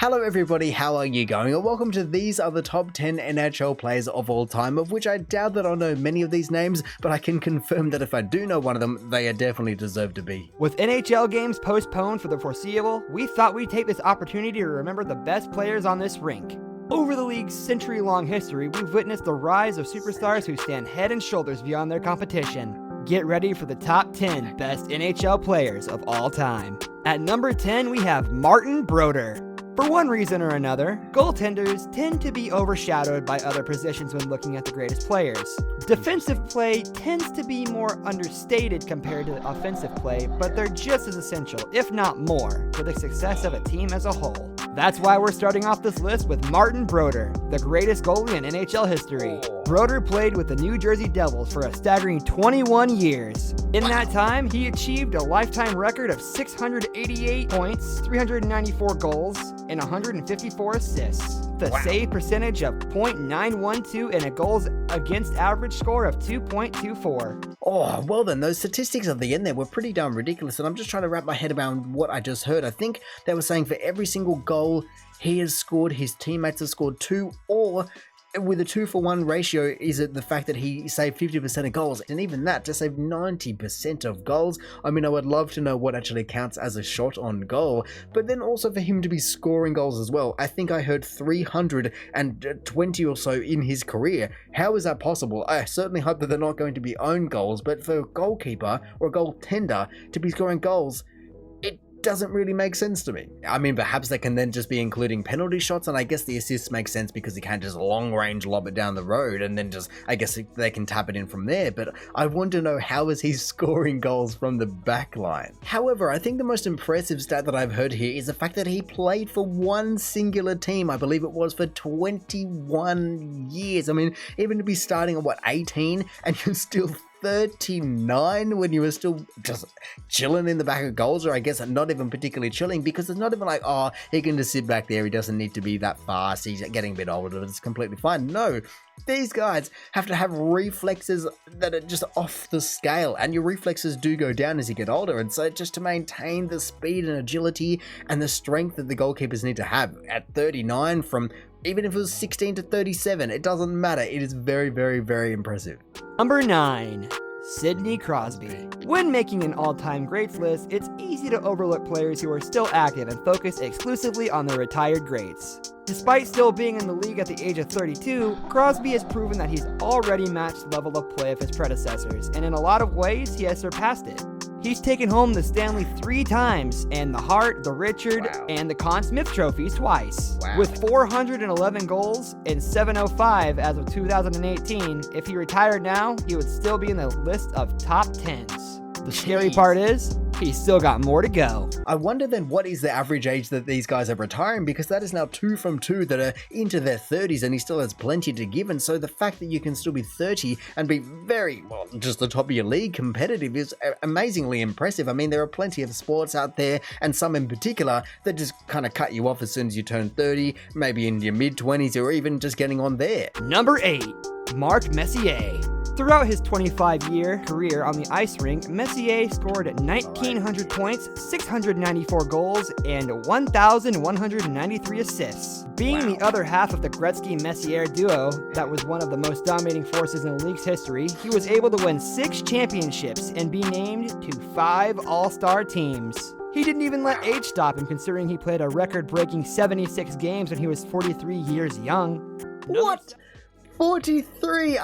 Hello everybody, how are you going? And welcome to These Are the Top 10 NHL Players of All Time, of which I doubt that I'll know many of these names, but I can confirm that if I do know one of them, they are definitely deserve to be. With NHL games postponed for the foreseeable, we thought we'd take this opportunity to remember the best players on this rink. Over the league's century-long history, we've witnessed the rise of superstars who stand head and shoulders beyond their competition. Get ready for the top 10 best NHL players of all time. At number 10, we have Martin Brodeur. For one reason or another, goaltenders tend to be overshadowed by other positions when looking at the greatest players. Defensive play tends to be more understated compared to offensive play, but they're just as essential, if not more, for the success of a team as a whole. That's why we're starting off this list with Martin Brodeur, the greatest goalie in NHL history. Brodeur played with the New Jersey Devils for a staggering 21 years. In that time, he achieved a lifetime record of 688 points, 394 goals, and 154 assists. The save percentage of .912 and a goals against average score of 2.24. Oh, well then, those statistics at the end there were pretty damn ridiculous, and I'm just trying to wrap my head around what I just heard. I think they were saying for every single goal he has scored, his teammates have scored 2, or with a 2-for-1 ratio, is it the fact that he saved 50% of goals? And even that, to save 90% of goals, I mean, I would love to know what actually counts as a shot on goal, but then also for him to be scoring goals as well. I think I heard 320 or so in his career. How is that possible? I certainly hope that they're not going to be own goals, but for a goalkeeper or a goaltender to be scoring goals, doesn't really make sense to me. I mean, perhaps they can then just be including penalty shots, and I guess the assists make sense because he can't just long range lob it down the road and then just, I guess they can tap it in from there, but I want to know, how is he scoring goals from the back line? However, I think the most impressive stat that I've heard here is the fact that he played for one singular team. I believe it was for 21 years. I mean, even to be starting at 18 and you're still 39 when you were still just chilling in the back of goals, or I guess not even particularly chilling, because it's not even like, oh, he can just sit back there, he doesn't need to be that fast, he's getting a bit older, it's completely fine. No, these guys have to have reflexes that are just off the scale, and your reflexes do go down as you get older, and so just to maintain the speed and agility and the strength that the goalkeepers need to have at 39, from even if it was 16 to 37, it doesn't matter. It is very, very, very impressive. Number 9. Sidney Crosby. When making an all-time greats list, it's easy to overlook players who are still active and focus exclusively on their retired greats. Despite still being in the league at the age of 32, Crosby has proven that he's already matched the level of play of his predecessors, and in a lot of ways, he has surpassed it. He's taken home the Stanley 3 times, and the Hart, the Richard, and the Conn Smythe trophies twice. With 411 goals and 705 as of 2018, if he retired now, he would still be in the list of top 10s. The scary part is, he's still got more to go. I wonder then, what is the average age that these guys are retiring, because that is now 2 from 2 that are into their 30s and he still has plenty to give, and so the fact that you can still be 30 and be very, well, just the top of your league competitive is amazingly impressive. I mean, there are plenty of sports out there, and some in particular, that just kind of cut you off as soon as you turn 30, maybe in your mid-20s or even just getting on there. Number 8. Mark Messier. Throughout his 25-year career on the ice rink, Messier scored 1,900 points, 694 goals, and 1,193 assists. Being the other half of the Gretzky-Messier duo that was one of the most dominating forces in the league's history, he was able to win 6 championships and be named to 5 All-Star teams. He didn't even let age stop him, considering he played a record-breaking 76 games when he was 43 years young. What? 43?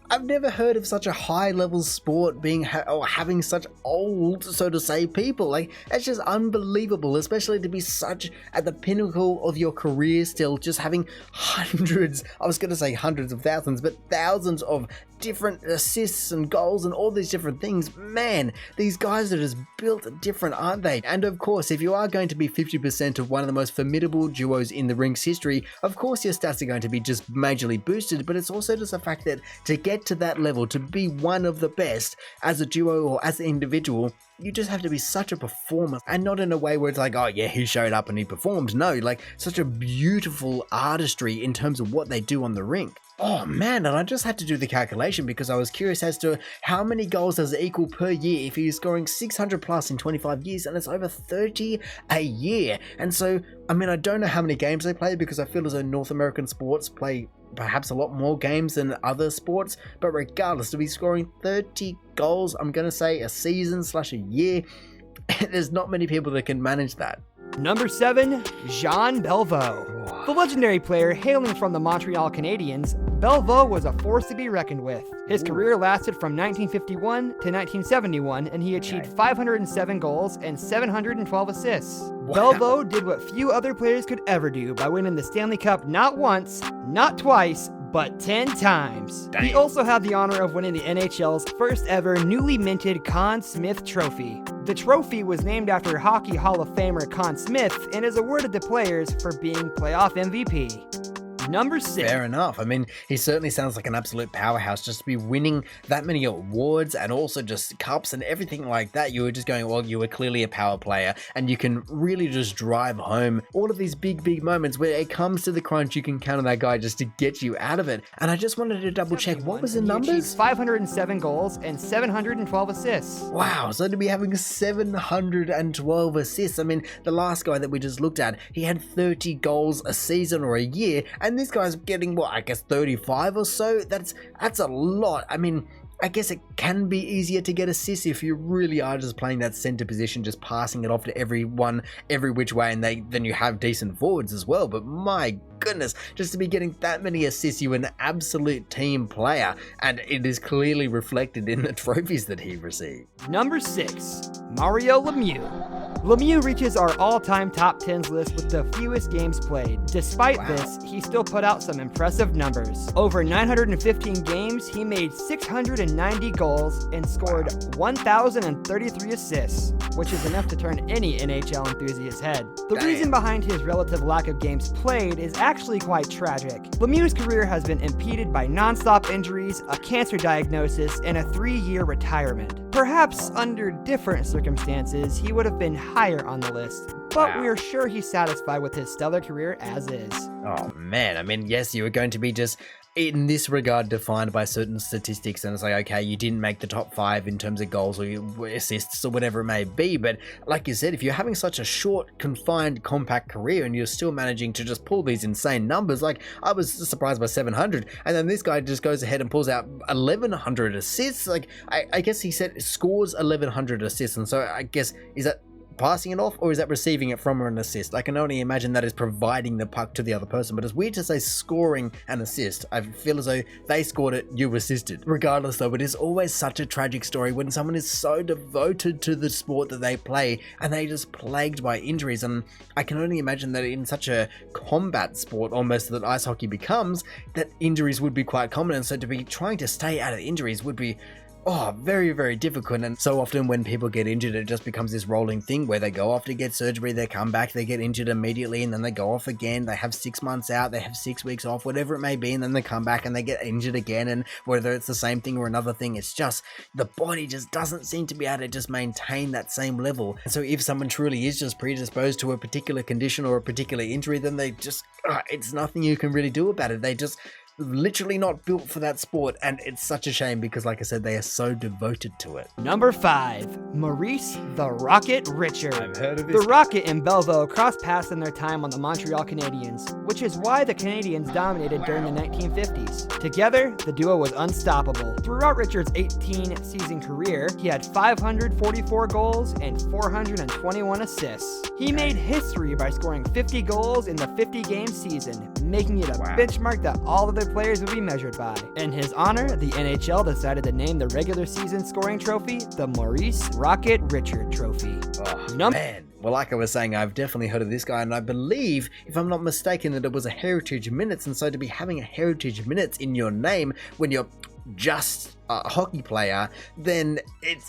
I've never heard of such a high-level sport being having such old, so to say, people. Like, it's just unbelievable, especially to be such at the pinnacle of your career still, just having hundreds, I was going to say hundreds of thousands, but thousands of different assists and goals and all these different things. Man, these guys are just built different, aren't they? And of course, if you are going to be 50% of one of the most formidable duos in the rink's history, of course your stats are going to be just majorly boosted, but it's also just the fact that to get to that level, to be one of the best as a duo or as an individual, you just have to be such a performer, and not in a way where it's like, oh yeah, he showed up and he performed. No, like such a beautiful artistry in terms of what they do on the rink. Oh man, and I just had to do the calculation because I was curious as to how many goals does it equal per year if he's scoring 600 plus in 25 years, and it's over 30 a year. And so, I mean, I don't know how many games they play because I feel as though North American sports play perhaps a lot more games than other sports, but regardless, to be scoring 30 goals, I'm going to say a season / a year, there's not many people that can manage that. Number 7, Jean Beliveau. The legendary player hailing from the Montreal Canadiens, Beliveau was a force to be reckoned with. His career lasted from 1951 to 1971, and he achieved 507 goals and 712 assists. Wow. Beliveau did what few other players could ever do by winning the Stanley Cup not once, not twice, but 10 times. Damn. He also had the honor of winning the NHL's first ever newly minted Conn Smythe Trophy. The trophy was named after Hockey Hall of Famer Conn Smythe and is awarded to players for being playoff MVP. Number 6. Fair enough. I mean, he certainly sounds like an absolute powerhouse just to be winning that many awards and also just cups and everything like that. You were just going, well, you were clearly a power player, and you can really just drive home all of these big moments where it comes to the crunch. You can count on that guy just to get you out of it. And I just wanted to double check, what was the numbers? 507 goals and 712 assists. Wow, so to be having 712 assists. I mean, the last guy that we just looked at, he had 30 goals a season or a year, and this guy's getting, what, I guess 35 or so? That's a lot. I mean, I guess it can be easier to get assists if you really are just playing that center position, just passing it off to everyone, every which way, and then you have decent forwards as well. But my goodness, just to be getting that many assists, you're an absolute team player, and it is clearly reflected in the trophies that he received. Number 6, Mario Lemieux. Lemieux reaches our all-time top 10s list with the fewest games played. Despite this, he still put out some impressive numbers. Over 915 games, he made 690 goals and scored 1,033 assists, which is enough to turn any NHL enthusiast's head. The reason behind his relative lack of games played is actually quite tragic. Lemieux's career has been impeded by non-stop injuries, a cancer diagnosis, and a 3-year retirement. Perhaps under different circumstances, he would have been higher on the list, but we are sure he's satisfied with his stellar career as is. Oh man, I mean, yes, you were going to be just, in this regard, defined by certain statistics, and it's like, okay, you didn't make the top 5 in terms of goals or assists or whatever it may be, but like you said, if you're having such a short, confined, compact career and you're still managing to just pull these insane numbers, like, I was surprised by 700, and then this guy just goes ahead and pulls out 1,100 assists. Like, I guess he said scores 1,100 assists, and so I guess, is that passing it off, or is that receiving it from an assist? I can only imagine that is providing the puck to the other person, but it's weird to say scoring an assist. I feel as though they scored it, you assisted. Regardless though, it is always such a tragic story when someone is so devoted to the sport that they play and they just plagued by injuries, and I can only imagine that in such a combat sport almost that ice hockey becomes, that injuries would be quite common, and so to be trying to stay out of injuries would be very difficult. And so often when people get injured, it just becomes this rolling thing where they go off to get surgery, they come back, they get injured immediately, and then they go off again. They have 6 months out, they have 6 weeks off, whatever it may be, and then they come back and they get injured again. And whether it's the same thing or another thing, it's just the body just doesn't seem to be able to just maintain that same level. And so if someone truly is just predisposed to a particular condition or a particular injury, then they just, it's nothing you can really do about it. They just literally not built for that sport, and it's such a shame because, like I said, they are so devoted to it. Number 5, Maurice the Rocket Richard. I've heard of this. The Rocket and Beliveau crossed paths in their time on the Montreal Canadiens, which is why the Canadiens dominated during the 1950s. Together, the duo was unstoppable. Throughout Richard's 18-season career, he had 544 goals and 421 assists. He made history by scoring 50 goals in the 50-game season, making it a benchmark that all other players would be measured by. In his honor, the NHL decided to name the regular season scoring trophy the Maurice Rocket Richard Trophy. Man. Well, like I was saying, I've definitely heard of this guy, and I believe, if I'm not mistaken, that it was a Heritage Minutes, and so to be having a Heritage Minutes in your name when you're just a hockey player, then it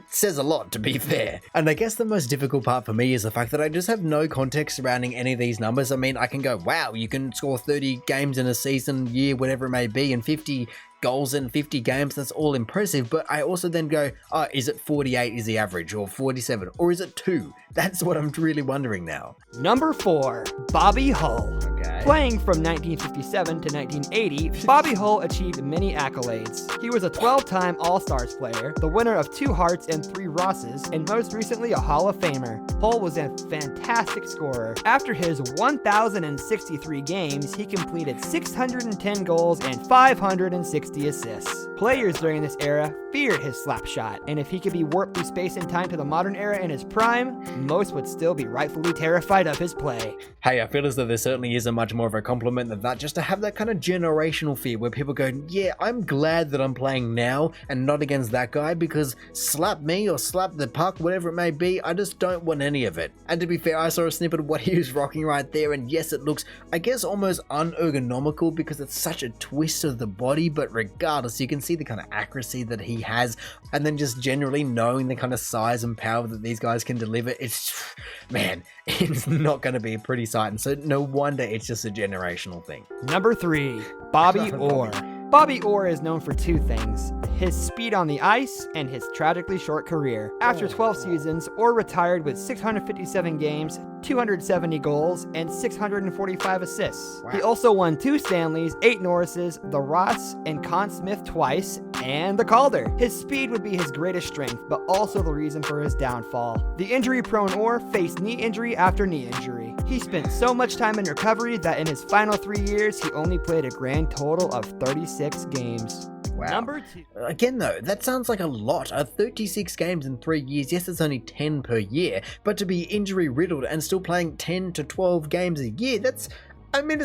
says a lot, to be fair. And I guess the most difficult part for me is the fact that I just have no context surrounding any of these numbers. I mean, I can go, wow, you can score 30 games in a season, year, whatever it may be, and 50 goals in 50 games, that's all impressive, but I also then go, is it 48 is the average, or 47, or is it 2? That's what I'm really wondering now. Number 4, Bobby Hull. Okay. Playing from 1957 to 1980, Bobby Hull achieved many accolades. He was a 12-time All-Stars player, the winner of 2 Harts and 3 Rosses, and most recently a Hall of Famer. Hull was a fantastic scorer. After his 1,063 games, he completed 610 goals and 560 assists. Players during this era feared his slap shot, and if he could be warped through space and time to the modern era in his prime, most would still be rightfully terrified of his play. Hey, I feel as though there certainly isn't much more of a compliment than that, just to have that kind of generational fear where people go, yeah, I'm glad that I'm playing now and not against that guy, because slap me or slap the puck, whatever it may be, I just don't want any of it. And to be fair, I saw a snippet of what he was rocking right there, and yes, it looks, I guess, almost unergonomical because it's such a twist of the body, but regardless, you can see the kind of accuracy that he has, and then just generally knowing the kind of size and power that these guys can deliver, it's, man, it's not going to be a pretty sight, and so no wonder it's just a generational thing. Number 3, Bobby Orr. Bobby Orr is known for 2 things: his speed on the ice and his tragically short career. After 12 seasons, Orr retired with 657 games, 270 goals, and 645 assists. Wow. He also won 2 Stanleys, 8 Norrises, the Ross and Conn Smythe twice, and the Calder. His speed would be his greatest strength, but also the reason for his downfall. The injury-prone Orr faced knee injury after knee injury. He spent so much time in recovery that in his final 3 years, he only played a grand total of 36 games. Wow. Number 2. Again though, that sounds like a lot. 36 games in 3 years, yes, it's only 10 per year, but to be injury riddled and still playing 10 to 12 games a year, it's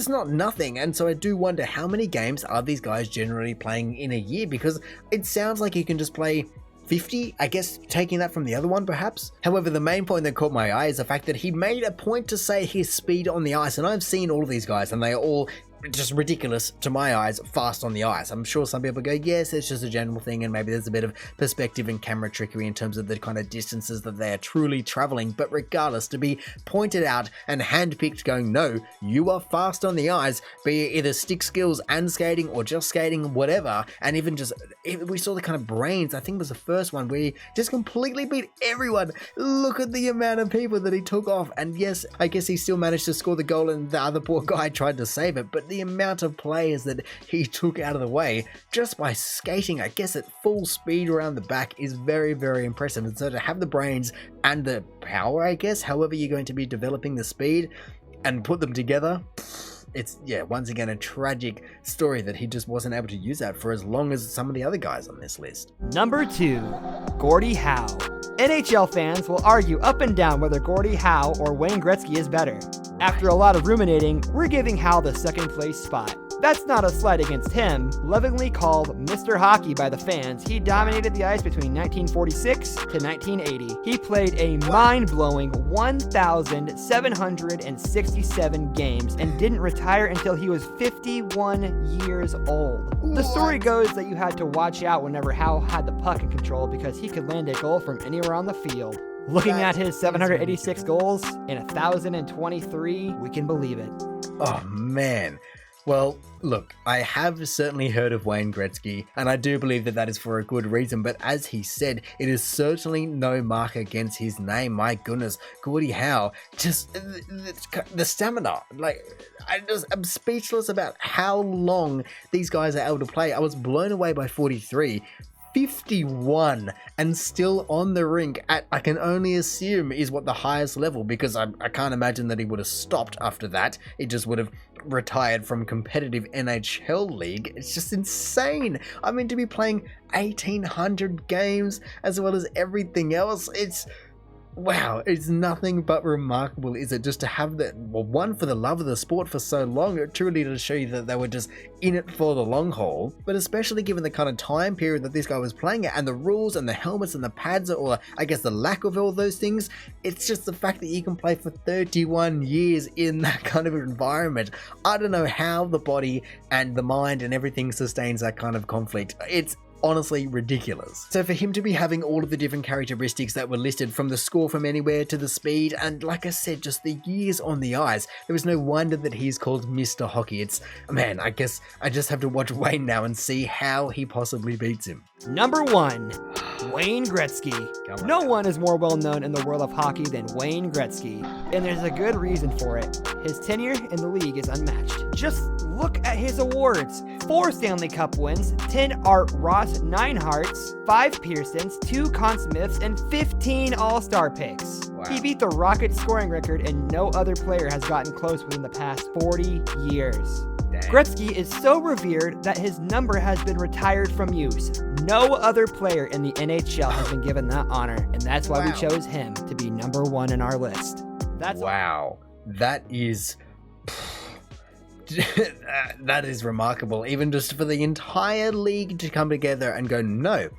not nothing. And so I do wonder, how many games are these guys generally playing in a year? Because it sounds like you can just play 50, I guess, taking that from the other one perhaps. However, the main point that caught my eye is the fact that he made a point to say his speed on the ice, and I've seen all of these guys and they are all just ridiculous to my eyes, fast on the ice. I'm sure some people go, yes, it's just a general thing, and maybe there's a bit of perspective and camera trickery in terms of the kind of distances that they are truly traveling, but regardless, to be pointed out and handpicked going, no, you are fast on the ice, be it either stick skills and skating or just skating, whatever, and even just, we saw the kind of brains, I think was the first one, where he just completely beat everyone. Look at the amount of people that he took off, and yes, I guess he still managed to score the goal and the other poor guy tried to save it, but the amount of players that he took out of the way just by skating, I guess, at full speed around the back is very, very impressive. And so to have the brains and the power, I guess, however you're going to be developing the speed and put them together, it's, yeah, once again, a tragic story that he just wasn't able to use that for as long as some of the other guys on this list. Number 2, Gordie Howe. NHL fans will argue up and down whether Gordie Howe or Wayne Gretzky is better. After a lot of ruminating, we're giving Howe the second place spot. That's not a slight against him. Lovingly called Mr. Hockey by the fans, he dominated the ice between 1946 to 1980. He played a mind-blowing 1,767 games and didn't retire until he was 51 years old. The story goes that you had to watch out whenever Howe had the puck in control because he could land a goal from anywhere on the field. Looking at his 786 goals in 1,023, we can believe it. Oh man. Well, look, I have certainly heard of Wayne Gretzky, and I do believe that that is for a good reason, but as he said, it is certainly no mark against his name. My goodness, Gordie Howe, just the stamina, I'm speechless about how long these guys are able to play. I was blown away by 43. 51 and still on the rink at, I can only assume, is what the highest level, because I can't imagine that he would have stopped after that. It just would have retired from competitive NHL league. It's just insane. I mean, to be playing 1,800 games as well as everything else, it's wow, it's nothing but remarkable, is it? Just to have that, well, one, for the love of the sport for so long, it truly to show you that they were just in it for the long haul, but especially given the kind of time period that this guy was playing at, and the rules and the helmets and the pads, or I guess the lack of all those things, it's just the fact that you can play for 31 years in that kind of environment. I don't know how the body and the mind and everything sustains that kind of conflict. It's honestly ridiculous. So for him to be having all of the different characteristics that were listed, from the score from anywhere to the speed, and like I said, just the years on the ice, there was no wonder that he's called Mr. Hockey. It's, man, I guess I just have to watch Wayne now and see how he possibly beats him. Number 1, Wayne Gretzky. Come on No now. one is more well known in the world of hockey than Wayne Gretzky, and there's a good reason for it. His tenure in the league is unmatched. Just look at his awards. 4 Stanley Cup wins, 10 Art Ross 9 Hearts, 5 Pearsons, 2 Conn Smiths, and 15 All-Star picks. Wow. He beat the Rockets scoring record, and no other player has gotten close within the past 40 years. Dang. Gretzky is so revered that his number has been retired from use. No other player in the NHL has been given that honor, and that's why we Wow. chose him to be number 1 in our list. That's Wow, that is that is remarkable. Even just for the entire league to come together and go, no.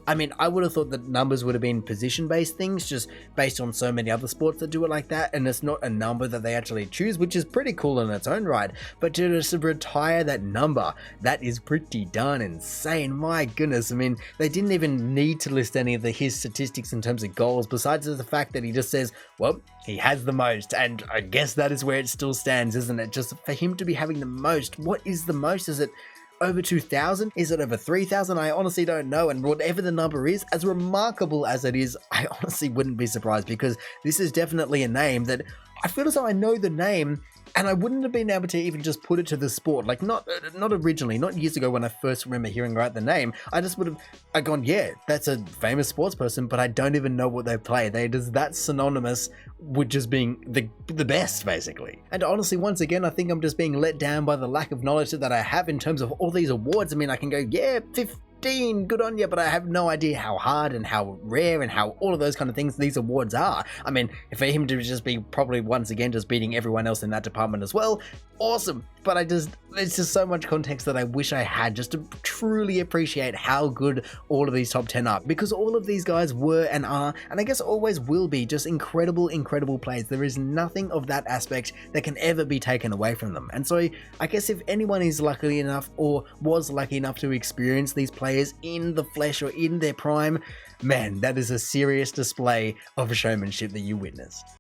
I mean, I would have thought that numbers would have been position-based things, just based on so many other sports that do it like that, and it's not a number that they actually choose, which is pretty cool in its own right. But to just retire that number, that is pretty darn insane. My goodness, I mean, they didn't even need to list any of his statistics in terms of goals, besides the fact that he just says, well, he has the most, and I guess that is where it still stands, isn't it? Just for him to be having the most, what is the most? Is it over 2,000? Is it over 3,000? I honestly don't know. And whatever the number is, as remarkable as it is, I honestly wouldn't be surprised, because this is definitely a name that I feel as though I know the name, and I wouldn't have been able to even just put it to the sport. Like, not originally, not years ago when I first remember hearing about the name. I just would have gone, yeah, that's a famous sports person, but I don't even know what they play. They're just that synonymous with just being the best, basically. And honestly, once again, I think I'm just being let down by the lack of knowledge that I have in terms of all these awards. I mean, I can go, yeah, 15, good on you, but I have no idea how hard and how rare and how all of those kind of things these awards are. I mean, for him to just be probably once again just beating everyone else in that department as well, awesome. But it's just so much context that I wish I had just to truly appreciate how good all of these top 10 are, because all of these guys were and are, and I guess always will be, just incredible players. There is nothing of that aspect that can ever be taken away from them. And so I guess if anyone is lucky enough or was lucky enough to experience these players in the flesh or in their prime, man, that is a serious display of showmanship that you witnessed.